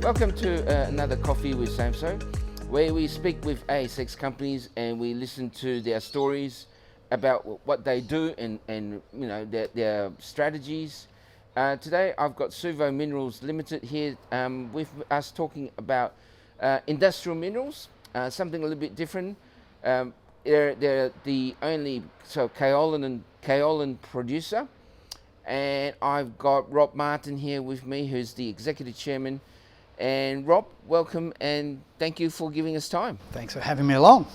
Welcome to another Coffee with Samso, where we speak with ASX companies and we listen to their stories about what they do and you know their strategies. Today I've got Suvo Minerals Limited here with us talking about industrial minerals, something a little bit different. They're the only Kaolin producer, and I've got Rob Martin here with me, who's the Executive Chairman. And Rob, welcome and thank you for giving us time. Thanks for having me along.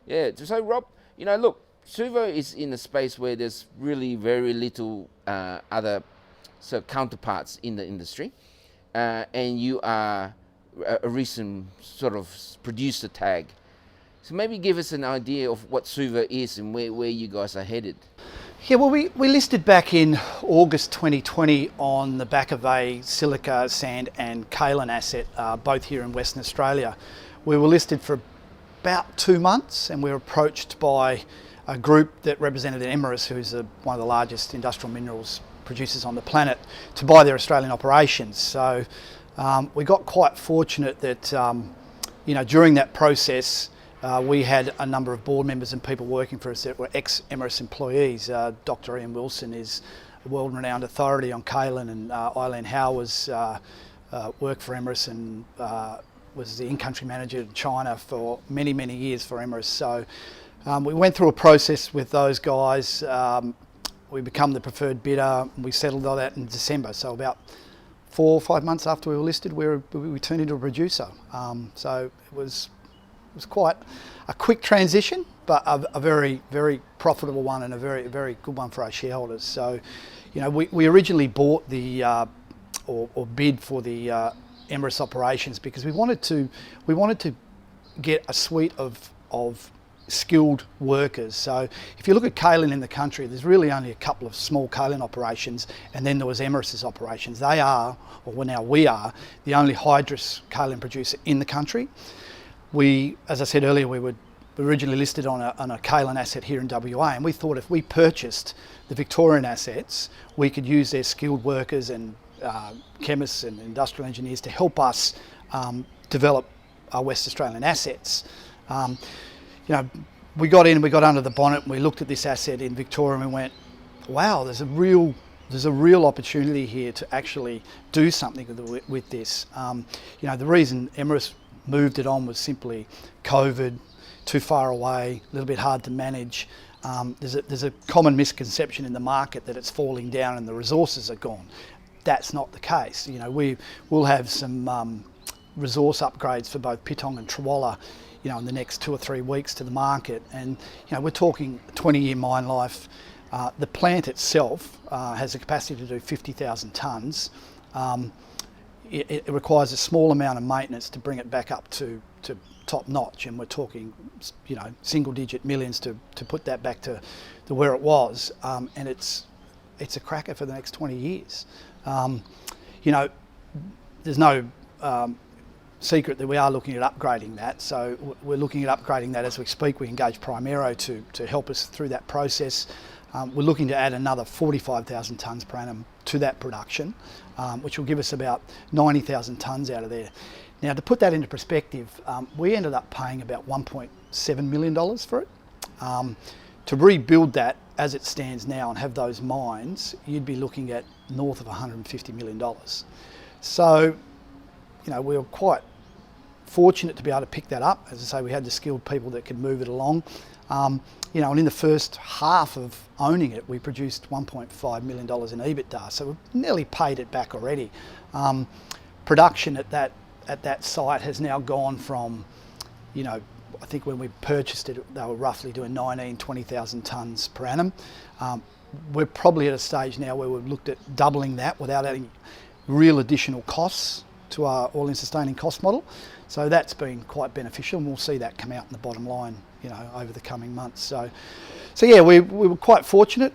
Yeah, so Rob, you know, look, Suvo is in a space where there's really very little other counterparts in the industry, and you are a recent sort of producer tag. So maybe give us an idea of what Suvo is and where you guys are headed. Yeah, well, we listed back in August 2020 on the back of a silica, sand and kaolin asset, both here in Western Australia. We were listed for about 2 months and we were approached by a group that represented Imery, who's one of the largest industrial minerals producers on the planet, to buy their Australian operations. So we got quite fortunate that during that process we had a number of board members and people working for us that were ex-Imery employees. Dr. Ian Wilson is a world-renowned authority on kaolin, and Eileen Howe was worked for Imery and was the in-country manager in China for many, many years for Imery. So we went through a process with those guys. We become the preferred bidder. We settled on that in December. So about 4 or 5 months after we were listed, we turned into a producer. So it was quite a quick transition, but a very, very profitable one and a very, very good one for our shareholders. So, you know, we originally bought the or bid for the Imery operations because we wanted to get a suite of skilled workers. So if you look at kaolin in the country, there's really only a couple of small kaolin operations, and then there was Imery's operations. They are, or now we are, the only hydrous kaolin producer in the country. We, as I said earlier, we were originally listed on a kaolin asset here in WA, and we thought if we purchased the Victorian assets, we could use their skilled workers and chemists and industrial engineers to help us develop our West Australian assets. We got under the bonnet and we looked at this asset in Victoria and we went, wow, there's a real opportunity here to actually do something with this. The reason Imery moved it on was simply COVID, too far away, a little bit hard to manage. There's a common misconception in the market that it's falling down and the resources are gone. That's not the case. You know, we'll have some resource upgrades for both Pittong and Trawalla, in the next 2 or 3 weeks to the market, and we're talking 20-year mine life. The plant itself has the capacity to do 50,000 tonnes. It requires a small amount of maintenance to bring it back up to top notch, and we're talking single-digit millions to put that back to where it was, and it's a cracker for the next 20 years. There's no secret that we are looking at upgrading that, so we're looking at upgrading that as we speak. We engaged Primero to help us through that process. We're looking to add another 45,000 tonnes per annum to that production, which will give us about 90,000 tonnes out of there. Now, to put that into perspective, we ended up paying about $1.7 million for it. To rebuild that as it stands now and have those mines, you'd be looking at north of $150 million. So, we were quite fortunate to be able to pick that up. As I say, we had the skilled people that could move it along. And in the first half of owning it, we produced $1.5 million in EBITDA, so we've nearly paid it back already. Production at that site has now gone from, I think when we purchased it, they were roughly doing 20,000 tonnes per annum. We're probably at a stage now where we've looked at doubling that without adding real additional costs to our all-in sustaining cost model. So that's been quite beneficial, and we'll see that come out in the bottom line, over the coming months. So yeah, we were quite fortunate,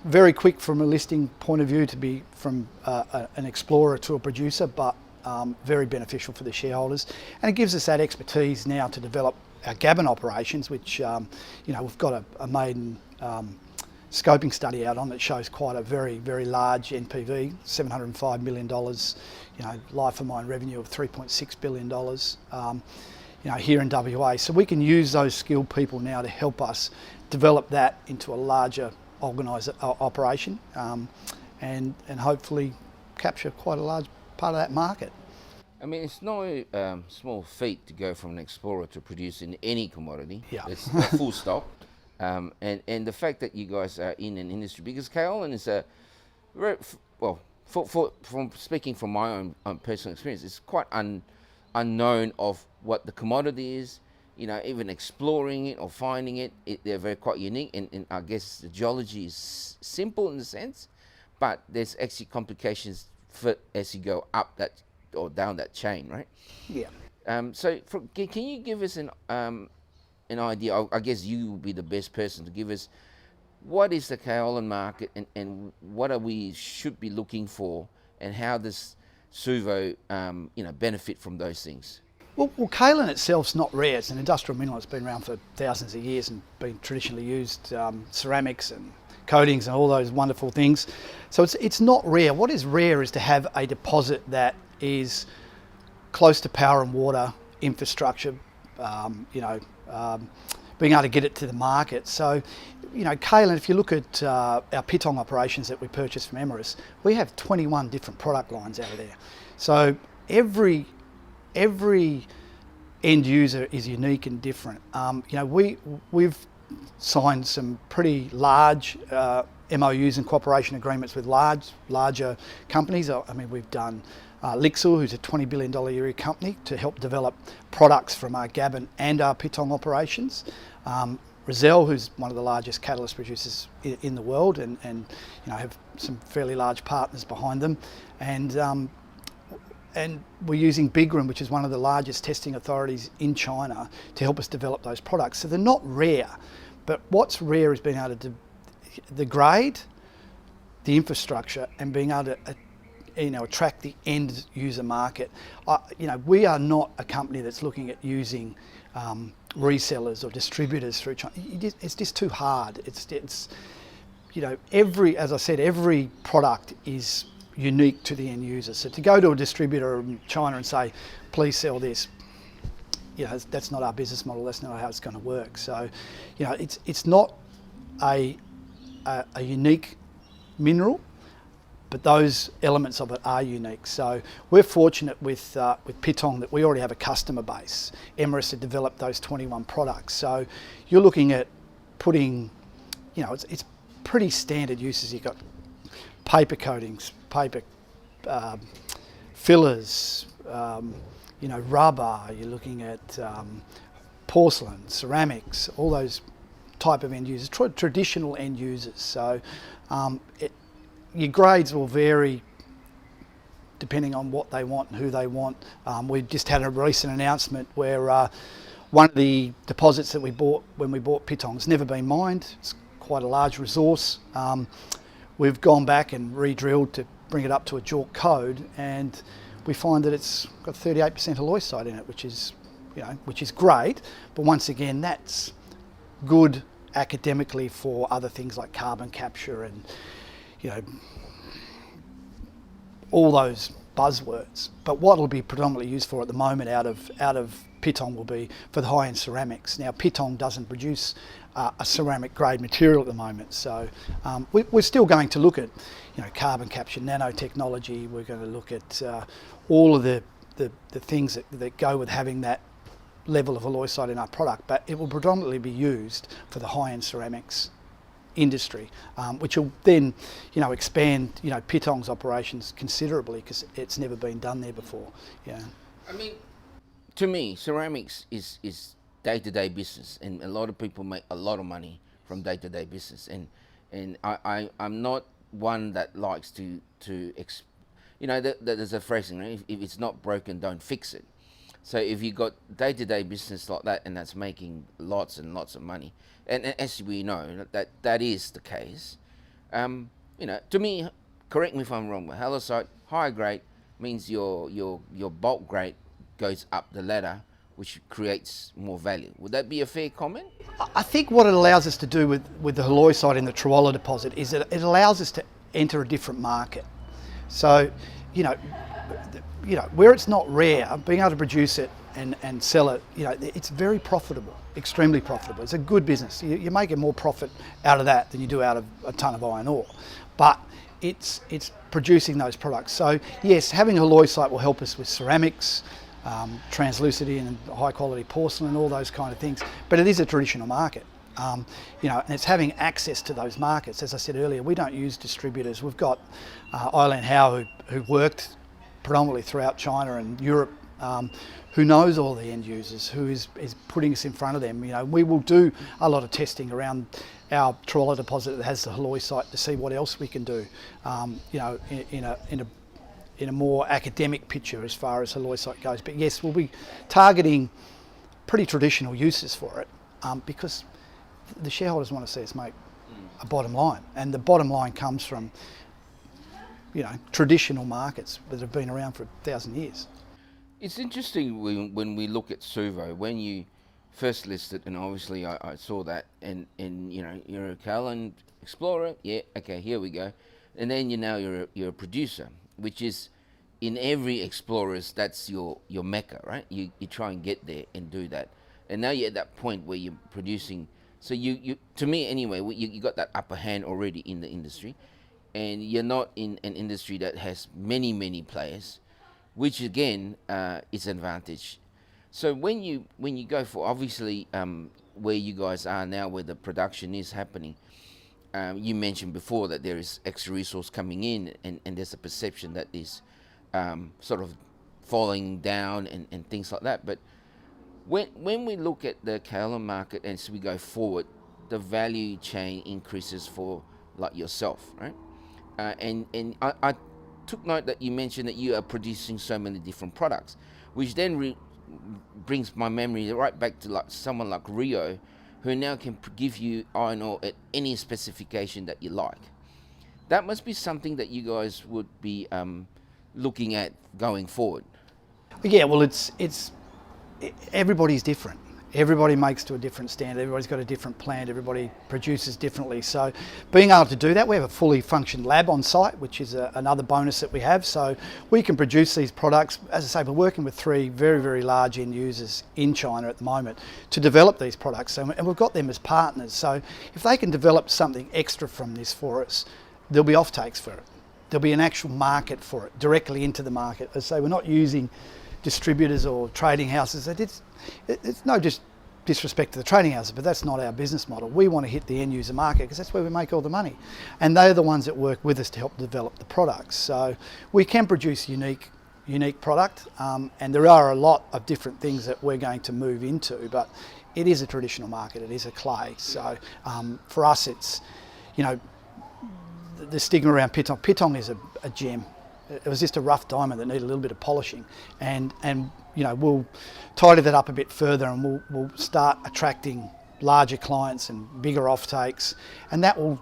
very quick from a listing point of view to be from an explorer to a producer, but very beneficial for the shareholders. And it gives us that expertise now to develop our Gabon operations, which, we've got a maiden scoping study out on that shows quite a very, very large NPV, $705 million, life of mine revenue of $3.6 billion, here in WA. So we can use those skilled people now to help us develop that into a larger operation, and hopefully capture quite a large part of that market. I mean, it's no small feat to go from an explorer to producing any commodity. Yeah. It's a full stop. And the fact that you guys are in an industry, because Kaolin is a very, from speaking from my own personal experience, it's quite unknown of what the commodity is. Even exploring it or finding it, they're very quite unique. And I guess the geology is simple in a sense, but there's actually complications as you go up that or down that chain, right? Yeah. So can you give us an idea? I guess you will be the best person to give us what is the Kaolin market, and what are we should be looking for, and how does Suvo benefit from those things? Well, kaolin itself's not rare. It's an industrial mineral. It's been around for thousands of years and been traditionally used, ceramics and coatings and all those wonderful things. So it's not rare. What is rare is to have a deposit that is close to power and water infrastructure, being able to get it to the market. So, kaolin, if you look at our Pittong operations that we purchased from Imery, we have 21 different product lines out of there. So every end user is unique and different. We've signed some pretty large MOUs and cooperation agreements with larger companies. I mean, we've done Lixil, who's a $20 billion a year company, to help develop products from our Gabon and our Pittong operations. Rizal, who's one of the largest catalyst producers in the world, and have some fairly large partners behind them. And we're using Bigram, which is one of the largest testing authorities in China, to help us develop those products. So they're not rare, but what's rare is being able to the grade, the infrastructure, and being able to attract the end user market. We are not a company that's looking at using resellers or distributors through China. It's just too hard. As I said, every product is unique to the end user. So to go to a distributor in China and say, please sell this, that's not our business model. That's not how it's going to work. So, it's not a unique mineral, but those elements of it are unique. So we're fortunate with Pittong that we already have a customer base. Imery had developed those 21 products. So you're looking at putting, it's pretty standard uses. You've got paper coatings, paper fillers, rubber. You're looking at porcelain, ceramics, all those type of end users, traditional end users. So your grades will vary depending on what they want and who they want. We just had a recent announcement where one of the deposits that we bought when we bought Pittong has never been mined. It's quite a large resource. We've gone back and re-drilled to bring it up to a JORC code, and we find that it's got 38% halloysite in it, which is great. But once again, that's good academically for other things like carbon capture and all those buzzwords. But what it'll be predominantly used for at the moment out of Pittong will be for the high-end ceramics. Now, Pittong doesn't produce a ceramic grade material at the moment, so we're still going to look at carbon capture, nanotechnology. We're going to look at all of the things that go with having that level of halloysite in our product, but it will predominantly be used for the high-end ceramics industry, which will then expand Pittong's operations considerably, because it's never been done there before. I mean, to me, ceramics is day-to-day business, and a lot of people make a lot of money from day-to-day business, and I'm not one that likes to there's a phrasing, right? If it's not broken, don't fix it. So if you got day-to-day business like that, and that's making lots and lots of money, and as we know that is the case, to me, correct me if I'm wrong, but halloysite higher grade means your bulk grade goes up the ladder which creates more value. Would that be a fair comment? I think what it allows us to do with the halloysite in the Trolla deposit is that it allows us to enter a different market. So, you know, where it's not rare, being able to produce it and sell it, it's very profitable, extremely profitable. It's a good business. You're making more profit out of that than you do out of a ton of iron ore. But it's producing those products. So yes, having halloysite will help us with ceramics, translucity and high quality porcelain, all those kind of things. But it is a traditional market. And it's having access to those markets. As I said earlier, we don't use distributors. We've got Eileen Howe, who worked predominantly throughout China and Europe, who knows all the end users, who is putting us in front of them. We will do a lot of testing around our Trolla deposit that has the halloysite to see what else we can do, in a more academic picture as far as halloysite goes. But yes, we'll be targeting pretty traditional uses for it, because the shareholders want to see us make a bottom line, and the bottom line comes from traditional markets that have been around for 1,000 years. It's interesting when we look at Suvo, when you first listed, and obviously I saw that, and you're a Kaolin explorer, yeah, okay, here we go, and then you're a producer, which is in every explorer's, that's your mecca, right? You try and get there and do that, and now you're at that point where you're producing. So you to me anyway, you got that upper hand already in the industry, and you're not in an industry that has many players, which again is an advantage. So when you go for, obviously, where you guys are now, where the production is happening, you mentioned before that there is extra resource coming in, and there's a perception that is sort of falling down and things like that. But when we look at the Kaolin market and as we go forward, the value chain increases for like yourself, right? And I took note that you mentioned that you are producing so many different products, which then brings my memory right back to like someone like Rio, who now can give you iron ore at any specification that you like. That must be something that you guys would be looking at going forward. Yeah, well, everybody's different. Everybody makes to a different standard. Everybody's got a different plant. Everybody produces differently. So being able to do that, we have a fully functioned lab on site, which is another bonus that we have. So we can produce these products. As I say, we're working with 3 very large end users in China at the moment to develop these products. And we've got them as partners. So if they can develop something extra from this for us, there'll be offtakes for it. There'll be an actual market for it, directly into the market. As I say, we're not using distributors or trading houses. It's no disrespect to the trading houses, but that's not our business model. We want to hit the end user market because that's where we make all the money, and they're the ones that work with us to help develop the products. So we can produce unique product, and there are a lot of different things that we're going to move into, but it is a traditional market. It is a clay. So for us, it's the stigma around Pittong. Pittong is a gem. It was just a rough diamond that needed a little bit of polishing, and we'll tidy that up a bit further, and we'll start attracting larger clients and bigger offtakes, and that will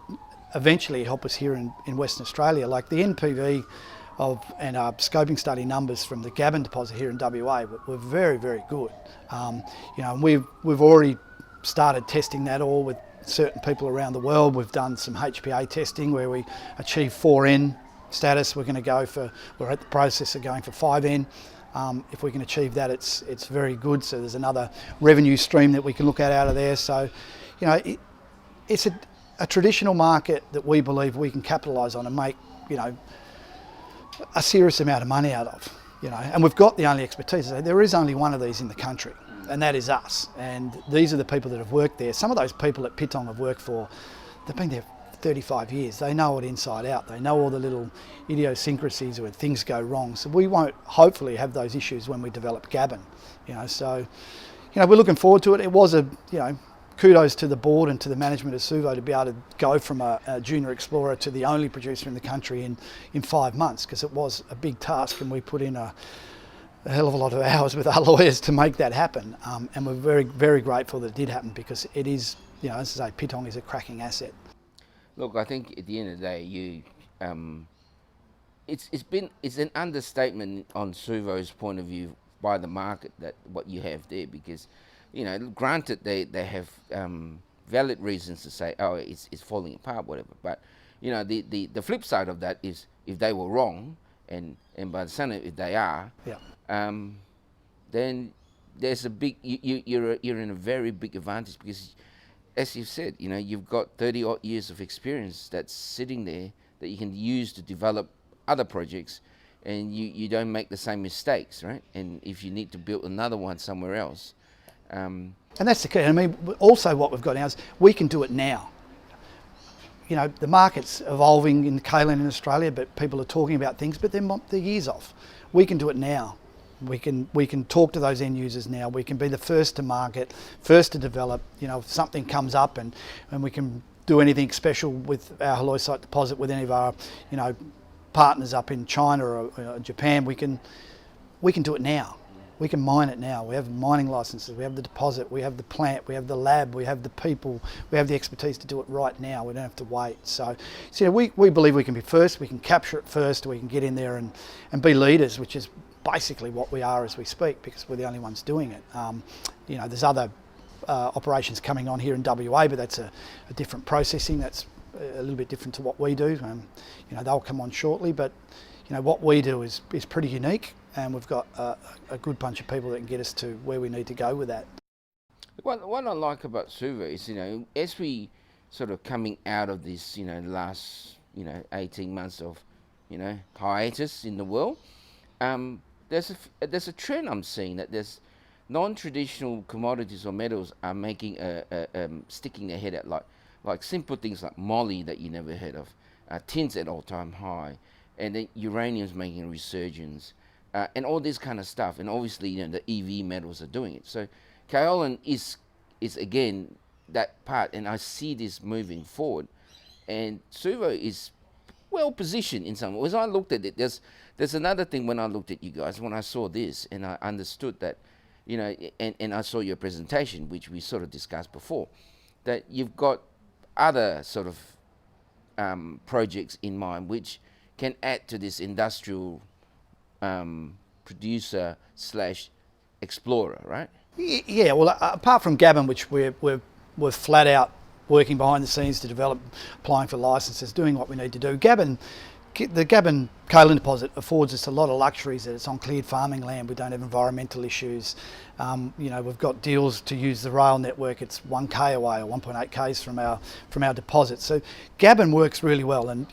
eventually help us here in Western Australia. Like the NPV and our scoping study numbers from the Gabon deposit here in WA were very good. And we've already started testing that all with certain people around the world. We've done some HPA testing where we achieve 4N status. We're at the process of going for 5N. If we can achieve that, it's very good. So there's another revenue stream that we can look at out of there. So, it's a traditional market that we believe we can capitalise on and make, a serious amount of money out of. And we've got the only expertise. There is only one of these in the country, and that is us. And these are the people that have worked there. Some of those people at Pittong have worked they've been there 35 years. They know it inside out. They know all the little idiosyncrasies where things go wrong. So we won't hopefully have those issues when we develop Gabon. So we're looking forward to it. It was kudos to the board and to the management of Suvo to be able to go from a junior explorer to the only producer in the country in 5 months, because it was a big task, and we put in a hell of a lot of hours with our lawyers to make that happen. And we're very grateful that it did happen, because it is, as I say, Pittong is a cracking asset. Look, I think at the end of the day, it's an understatement on Suvo's point of view by the market that what you have there, because, granted they have valid reasons to say, oh, it's falling apart, whatever. But the flip side of that is, if they were wrong, and by the sound of it, if they are, then there's a big you're in a very big advantage, because, as you've said, you've got 30 odd years of experience that's sitting there that you can use to develop other projects, and you don't make the same mistakes, right? And if you need to build another one somewhere else. And that's the key. I mean, also what we've got now is we can do it now. The market's evolving in kaolin in Australia, but people are talking about things, but they're years off. We can do it now. We can talk to those end users now. We can be the first to market, first to develop. If something comes up and we can do anything special with our halloysite deposit with any of our partners up in China or Japan, we can do it now. We can mine it now. We have mining licenses, we have the deposit, we have the plant, we have the lab, we have the people, we have the expertise to do it right now. We don't have to wait. So we believe we can be first, we can capture it first, we can get in there and be leaders, which is basically what we are as we speak, because we're the only ones doing it. There's other operations coming on here in WA, but that's a different processing. That's a little bit different to what we do. They'll come on shortly, but what we do is pretty unique, and we've got a good bunch of people that can get us to where we need to go with that. What I like about Suvo is, as we sort of coming out of this, last 18 months of hiatus in the world, there's a trend I'm seeing, that there's non-traditional commodities or metals are making sticking their head out, like simple things like moly that you never heard of, tin's at all-time high, and then uranium's making a resurgence, and all this kind of stuff. And obviously, the EV metals are doing it. So kaolin is again that part, and I see this moving forward. And Suvo is well positioned in some ways. I looked at it. There's another thing when I looked at you guys, when I saw this, and I understood that, and I saw your presentation, which we sort of discussed before, that you've got other sort of projects in mind which can add to this industrial producer / explorer, right? Yeah. Well, apart from Gabon, which we're flat out working behind the scenes to develop, applying for licenses, doing what we need to do. The Gabon kaolin deposit affords us a lot of luxuries, that it's on cleared farming land. We don't have environmental issues. We've got deals to use the rail network. It's 1k away, or 1.8 k's from our deposit. So Gabon works really well, and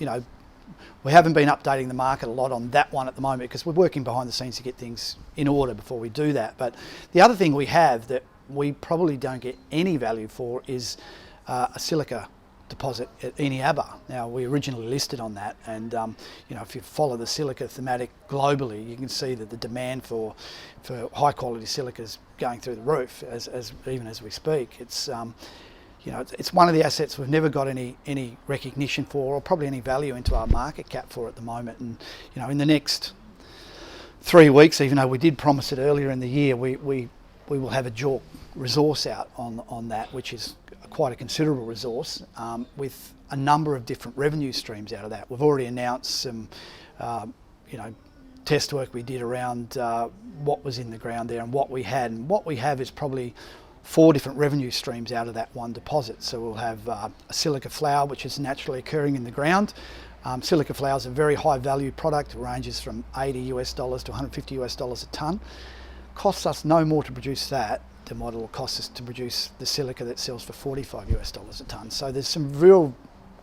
we haven't been updating the market a lot on that one at the moment, because we're working behind the scenes to get things in order before we do that. But the other thing we have that we probably don't get any value for is a silica deposit at Eneabba. Now, we originally listed on that, and if you follow the silica thematic globally, you can see that the demand for high quality silica is going through the roof even as we speak. It's it's one of the assets we've never got any recognition for, or probably any value into our market cap for at the moment. And in the next 3 weeks, even though we did promise it earlier in the year, we will have a JORC resource out on that, which is quite a considerable resource, with a number of different revenue streams out of that. We've already announced some test work we did around what was in the ground there and what we had. And what we have is probably 4 different revenue streams out of that one deposit. So we'll have a silica flour, which is naturally occurring in the ground. Silica flour is a very high value product. It ranges from $80 to $150 a tonne. Costs us no more to produce that than what it will cost us to produce the silica that sells for $45 a tonne. So there's some real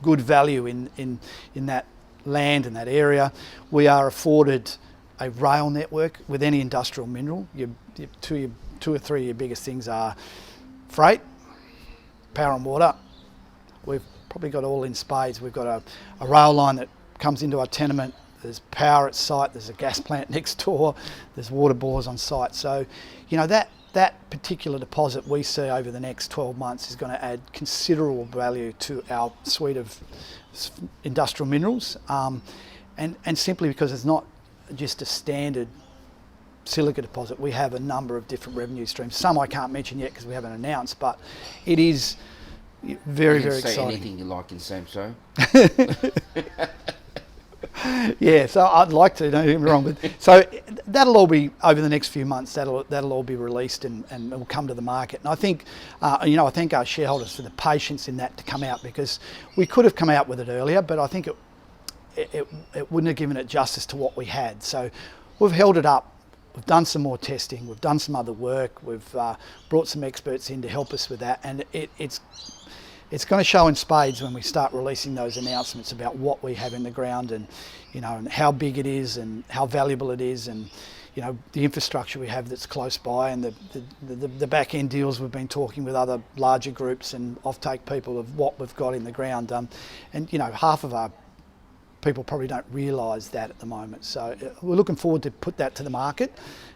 good value in that land and that area. We are afforded a rail network with any industrial mineral. Two or three of your biggest things are freight, power and water. We've probably got all in spades. We've got a rail line that comes into our tenement. There's power at site. There's a gas plant next door. There's water bores on site. So, that particular deposit we see over the next 12 months is going to add considerable value to our suite of industrial minerals, and simply because it's not just a standard silica deposit. We have a number of different revenue streams. Some I can't mention yet because we haven't announced, but it is very, very exciting. Say anything you like in Samso. Yeah, so I'd like to, don't get me wrong. But so that'll all be over the next few months. That'll all be released and will come to the market. And I think, I thank our shareholders for the patience in that to come out, because we could have come out with it earlier, but I think it wouldn't have given it justice to what we had. So we've held it up. We've done some more testing. We've done some other work. We've brought some experts in to help us with that, and it's going to show in spades when we start releasing those announcements about what we have in the ground, and and how big it is and how valuable it is, and the infrastructure we have that's close by, and the back end deals we've been talking with other larger groups and offtake people of what we've got in the ground. And half of our people probably don't realise that at the moment. So we're looking forward to put that to the market,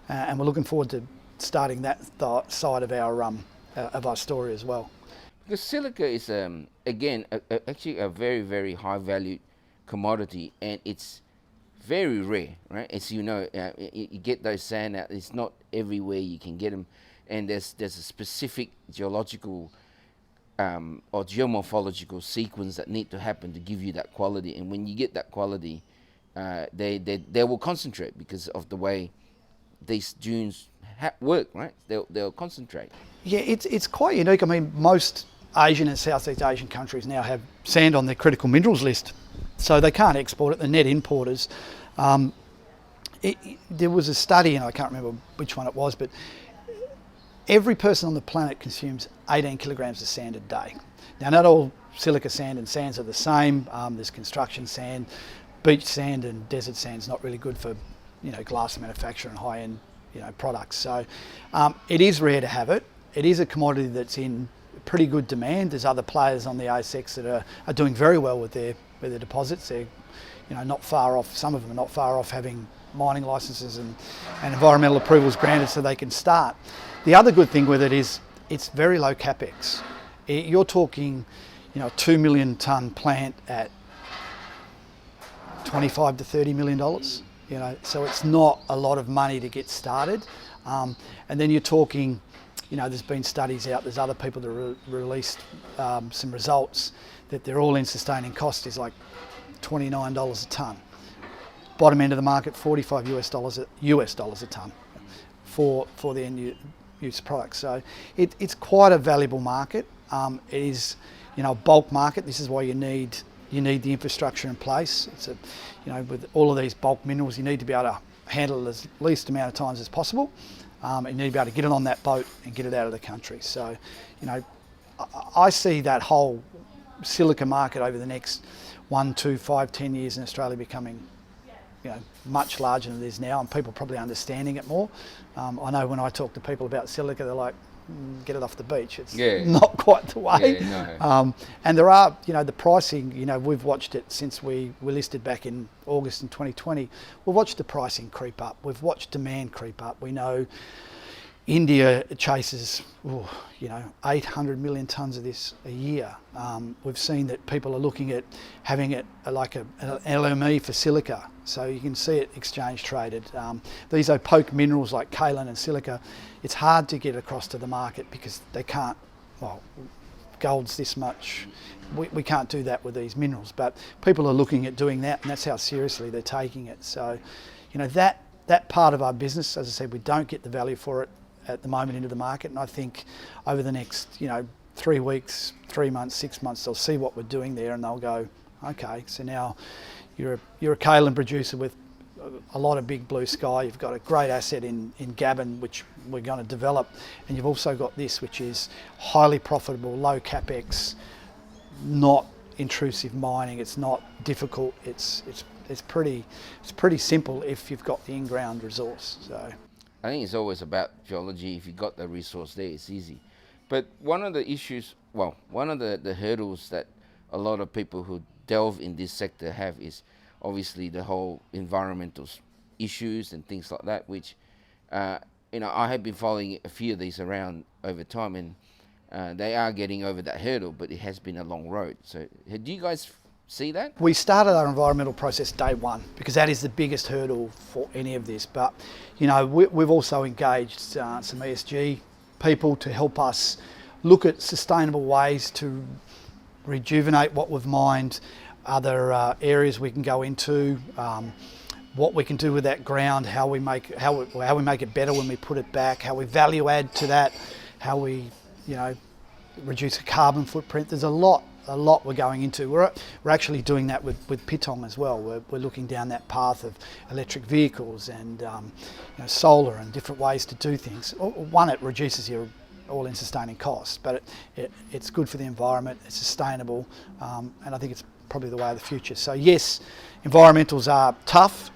and we're looking forward to starting that side of our story as well. Because silica is again actually a very, very high valued commodity, and it's very rare, right? As you know, you get those sand out. It's not everywhere you can get them, and there's a specific geological or geomorphological sequence that need to happen to give you that quality. And when you get that quality, they will concentrate because of the way these dunes work, right? They'll concentrate. Yeah, it's quite unique. I mean, most Asian and Southeast Asian countries now have sand on their critical minerals list, so they can't export it. They're net importers. There was a study, and I can't remember which one it was, but every person on the planet consumes 18 kilograms of sand a day. Now, not all silica sand and sands are the same. There's construction sand, beach sand, and desert sand's not really good for glass manufacture and high-end products. So it is rare to have it. It is a commodity that's in pretty good demand. There's other players on the ASX that are doing very well with their deposits. They're not far off. Some of them are not far off having mining licenses and environmental approvals granted so they can start. The other good thing with it is it's very low capex. You're talking, a 2 million tonne plant at $25 to $30 million. So it's not a lot of money to get started. And then you're talking, there's been studies out. There's other people that released some results that their all-in sustaining cost is like $29 a tonne. Bottom end of the market, $45 US dollars a tonne for the end use products. So it's quite a valuable market. It is, a bulk market. This is why you need the infrastructure in place. It's with all of these bulk minerals, you need to be able to handle it as least amount of times as possible. And you need to be able to get it on that boat and get it out of the country. So, I see that whole silica market over the next 1, 2, 5, 10 years in Australia becoming much larger than it is now, and people probably understanding it more. I know when I talk to people about silica, they're like, get it off the beach. It's not quite the way. Yeah, no. And there are, the pricing, we've watched it since we were listed back in August in 2020. We've watched the pricing creep up. We've watched demand creep up. We know India chases, 800 million tonnes of this a year. We've seen that people are looking at having it like an LME for silica, so you can see it exchange traded. These opaque minerals like Kaolin and Silica, it's hard to get across to the market because they can't, gold's this much. We can't do that with these minerals, but people are looking at doing that, and that's how seriously they're taking it. So, that part of our business, as I said, we don't get the value for it at the moment into the market, and I think over the next 3 weeks, 3 months, 6 months, they'll see what we're doing there, and they'll go, okay, so now you're a kaolin producer with a lot of big blue sky. You've got a great asset in Gabon, which we're going to develop, and you've also got this, which is highly profitable, low capex, not intrusive mining. It's not difficult. It's pretty simple if you've got the in-ground resource. So I think it's always about geology. If you've got the resource there, it's easy. But one of the issues, one of the hurdles that a lot of people who delve in this sector have is obviously the whole environmental issues and things like that, which, I have been following a few of these around over time, and they are getting over that hurdle, but it has been a long road. So do you guys see that? We started our environmental process day one because that is the biggest hurdle for any of this. But, we've also engaged some ESG people to help us look at sustainable ways to rejuvenate what we've mined, other areas we can go into, what we can do with that ground, how we make it better when we put it back, how we value add to that, how we, reduce the carbon footprint. There's a lot we're going into. We're actually doing that with Pittong as well. We're looking down that path of electric vehicles and solar and different ways to do things. One, it reduces your all-in sustaining costs, but it's good for the environment, it's sustainable, and I think it's probably the way of the future. So yes, environmentals are tough.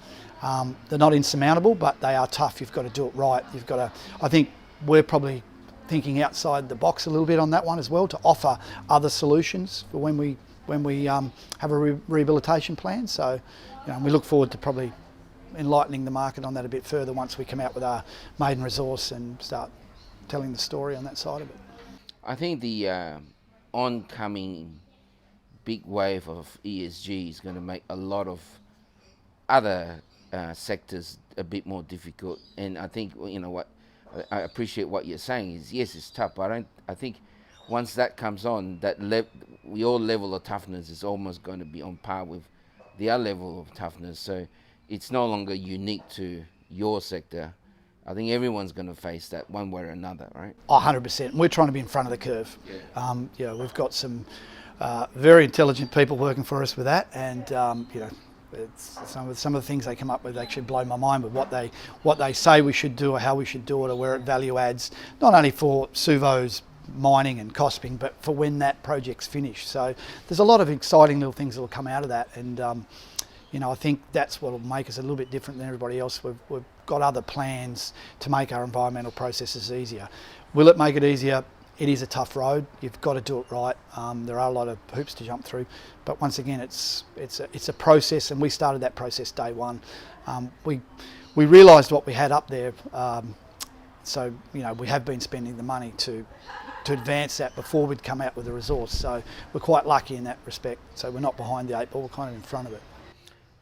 They're not insurmountable, but they are tough. You've got to do it right. I think we're probably thinking outside the box a little bit on that one as well, to offer other solutions for when we have a rehabilitation plan. So we look forward to probably enlightening the market on that a bit further once we come out with our maiden resource and start telling the story on that side of it. I think the oncoming big wave of ESG is going to make a lot of other sectors a bit more difficult, and I think what I appreciate what you're saying is, yes, it's tough, but I think once that comes on, your level of toughness is almost going to be on par with their level of toughness. So it's no longer unique to your sector. I think everyone's going to face that one way or another, right? 100%. We're trying to be in front of the curve. Yeah. We've got some very intelligent people working for us with that, and it's some of the things they come up with actually blow my mind with what they say we should do or how we should do it or where it value adds, not only for Suvo's mining and cosping, but for when that project's finished. So there's a lot of exciting little things that will come out of that, and I think that's what will make us a little bit different than everybody else. We've got other plans to make our environmental processes easier. Will it make it easier? It is a tough road. You've got to do it right. There are a lot of hoops to jump through, but once again, it's a process, and we started that process day one. We realised what we had up there, so we have been spending the money to advance that before we'd come out with a resource. So we're quite lucky in that respect. So we're not behind the eight ball; we're kind of in front of it.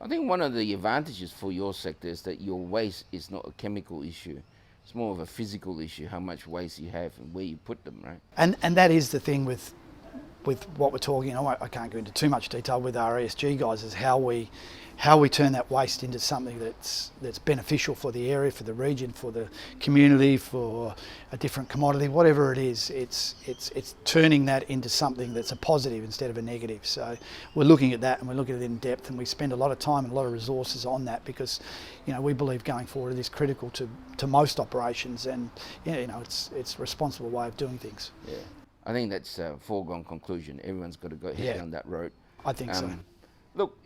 I think one of the advantages for your sector is that your waste is not a chemical issue. It's more of a physical issue, how much waste you have and where you put them, right? And that is the thing with what we're talking. I can't go into too much detail with our ESG guys, is how we turn that waste into something that's beneficial for the area, for the region, for the community, for a different commodity, whatever it is. It's turning that into something that's a positive instead of a negative. So we're looking at that, and we're looking at it in depth, and we spend a lot of time and a lot of resources on that, because we believe going forward it is critical to most operations, and it's a responsible way of doing things. Yeah, I think that's a foregone conclusion. Everyone's got to go head down that road. I think so. Look,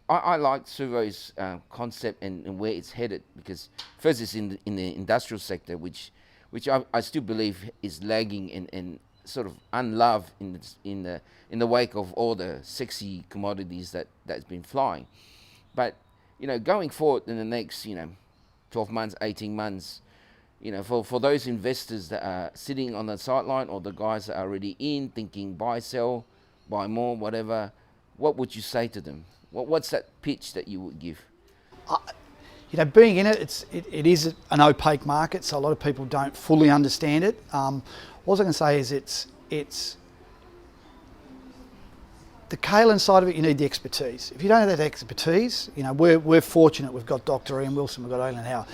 I like Suvo's concept and where it's headed, because first it's in the industrial sector, which I still believe is lagging and sort of unloved in the wake of all the sexy commodities that's been flying. But going forward in the next 12 months, 18 months, for those investors that are sitting on the sideline, or the guys that are already in thinking buy, sell, buy more, whatever, what would you say to them? What's that pitch that you would give? Being in it, it is an opaque market, so a lot of people don't fully understand it. All I can say is it's the kaolin side of it. You need the expertise. If you don't have that expertise, we're fortunate. We've got Dr. Ian Wilson, we've got Aileen Howe.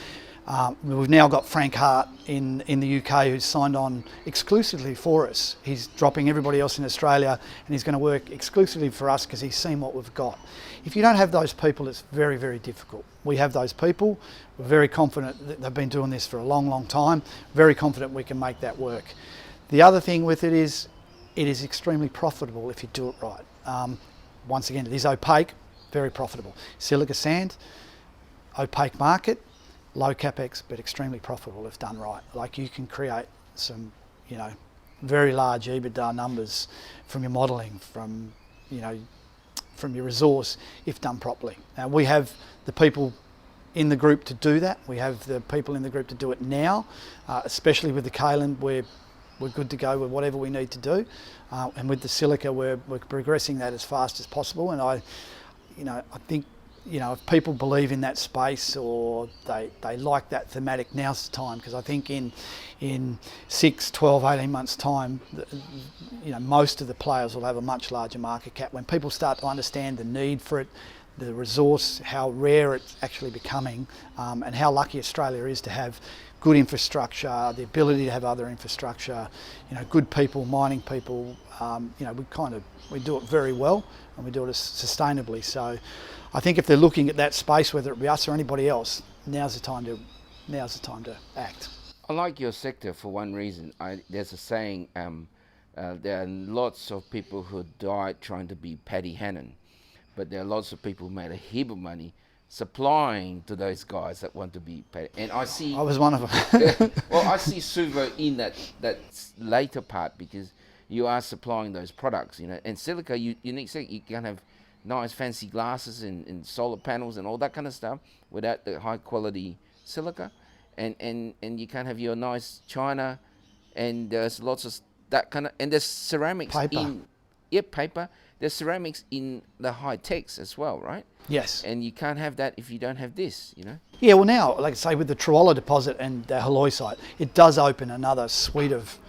We've now got Frank Hart in the UK, who's signed on exclusively for us. He's dropping everybody else in Australia, and he's going to work exclusively for us because he's seen what we've got. If you don't have those people, it's very, very difficult. We have those people. We're very confident that they've been doing this for a long, long time. Very confident we can make that work. The other thing with it is extremely profitable if you do it right. Once again, it is opaque, very profitable. Silica sand, opaque market, low capex, but extremely profitable if done right. Like, you can create some, very large EBITDA numbers from your modelling, from your resource, if done properly. Now, we have the people in the group to do that. We have the people in the group to do it now, especially with the kaolin. We're good to go with whatever we need to do, and with the silica, we're progressing that as fast as possible. And I think, if people believe in that space, or they like that thematic, now's the time, because I think in 6, 12, 18 months' time, most of the players will have a much larger market cap. When people start to understand the need for it, the resource, how rare it's actually becoming, and how lucky Australia is to have good infrastructure, the ability to have other infrastructure, good people, mining people. We do it very well, and we do it sustainably. So I think if they're looking at that space, whether it be us or anybody else, now's the time to act. I like your sector for one reason. There's a saying, there are lots of people who died trying to be Paddy Hannon, but there are lots of people who made a heap of money supplying to those guys that want to be Paddy. And I was one of them. well, I see Suvo in that later part, because you are supplying those products, And Silica, unique Silica, you can have nice fancy glasses and solar panels and all that kind of stuff without the high quality silica. And you can't have your nice china, and there's lots of that kind of, and there's ceramics paper. There's ceramics in the high techs as well, right? Yes. And you can't have that if you don't have this, Yeah, well now, like I say, with the Trolla deposit and the Halloysite, it does open another suite of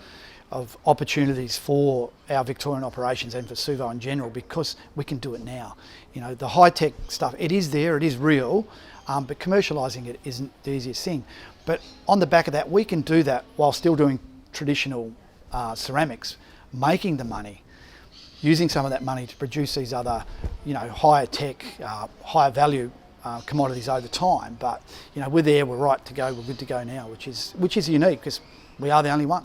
opportunities for our Victorian operations and for Suvo in general, because we can do it now. The high-tech stuff, it is there, it is real, but commercialising it isn't the easiest thing. But on the back of that, we can do that while still doing traditional ceramics, making the money, using some of that money to produce these other, higher tech, higher value commodities over time. But we're there, we're right to go, we're good to go now, which is unique because we are the only one.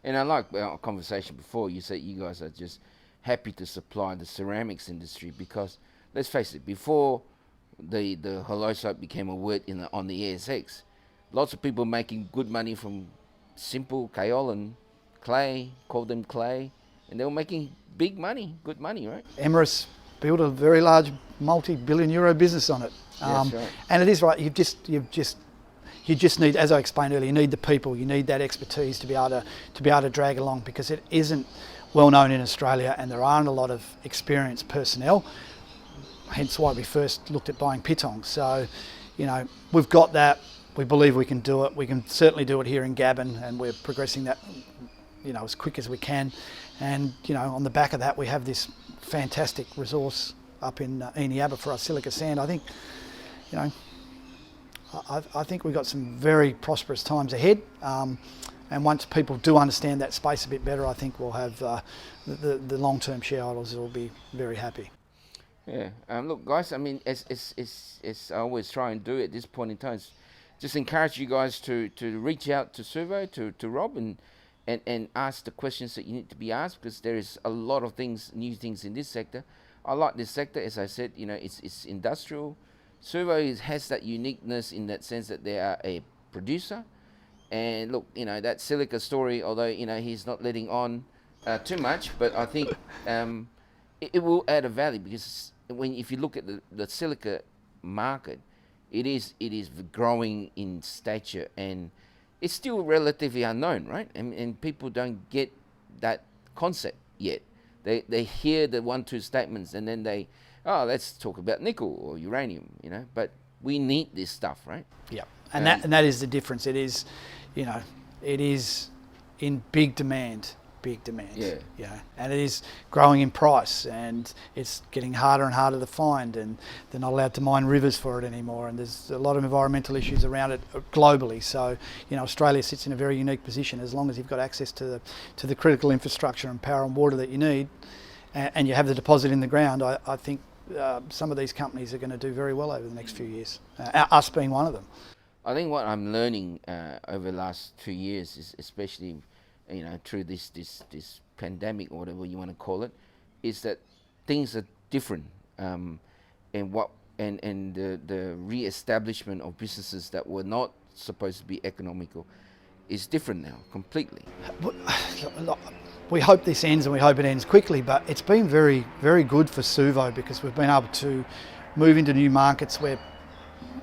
And I like our conversation before. You said you guys are just happy to supply the ceramics industry, because let's face it, before the Halloysite became a word on the ASX, lots of people making good money from simple kaolin clay, called them clay, and they were making big money, good money, right? Imery built a very large multi-billion euro business on it. That's right. And it is right, you just need, as I explained earlier, you need the people, you need that expertise to be able to drag along, because it isn't well known in Australia and there aren't a lot of experienced personnel, hence why we first looked at buying Pittong. So, we've got that, we believe we can do it, we can certainly do it here in Gabon, and we're progressing that as quick as we can. And on the back of that, we have this fantastic resource up in Eneabba for our silica sand. I think I think we've got some very prosperous times ahead, and once people do understand that space a bit better, I think we'll have the long-term shareholders will be very happy. Yeah. Look, guys, I mean, as I always try and do at this point in time, just encourage you guys to reach out to Suvo, to Rob, and ask the questions that you need to be asked, because there is a lot of new things in this sector. I like this sector, as I said, it's industrial. Suvo has that uniqueness in that sense that they are a producer. And look, that Silica Story, although, he's not letting on too much, but I think it will add a value, because if you look at the silica market, it is growing in stature, and it's still relatively unknown, right? And people don't get that concept yet. They hear the 1-2 statements, and then let's talk about nickel or uranium, But we need this stuff, right? Yeah, and that is the difference. It is, it is in big demand. Yeah. And it is growing in price, and it's getting harder and harder to find, and they're not allowed to mine rivers for it anymore, and there's a lot of environmental issues around it globally. So, Australia sits in a very unique position. As long as you've got access to the critical infrastructure and power and water that you need, and you have the deposit in the ground, I think some of these companies are going to do very well over the next few years, us being one of them. I think what I'm learning over the last 2 years is, especially through this pandemic, or whatever you want to call it, is that things are different, and the re-establishment of businesses that were not supposed to be economical is different now, completely. We hope this ends, and we hope it ends quickly, but it's been very, very good for Suvo, because we've been able to move into new markets where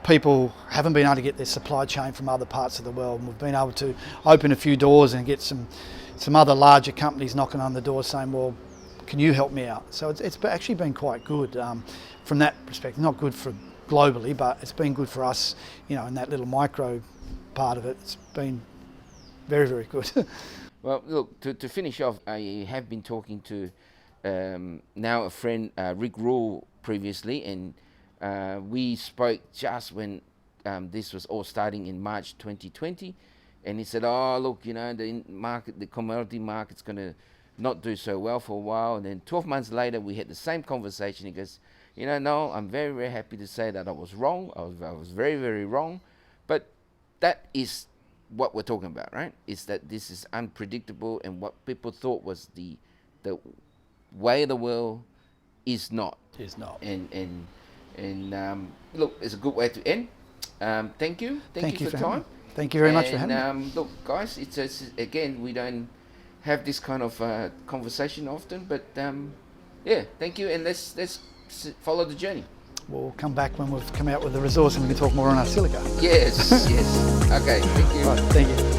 people haven't been able to get their supply chain from other parts of the world, and we've been able to open a few doors and get some other larger companies knocking on the door saying, well, can you help me out? So it's actually been quite good from that perspective. Not good for globally, but it's been good for us, in that little micro part of it. It's been very, very good. Well, look, to finish off, I have been talking to now a friend, Rick Rule, previously, and we spoke just when this was all starting in March 2020, and he said, "Oh, look, you know, the commodity market's going to not do so well for a while." And then 12 months later, we had the same conversation. He goes, "You know, no, I'm very, very happy to say that I was wrong. I was very, very wrong." But that is what we're talking about, right? Is that this is unpredictable, and what people thought was the way of the world is not. Is not. And look, it's a good way to end. Thank you for the time. Thank you very much for having me. Look, guys, it's again, we don't have this kind of conversation often, but yeah, thank you, and let's follow the journey. We'll come back when we've come out with the resource and we can talk more on our silica. Yes, yes. Okay, thank you. Right, thank you.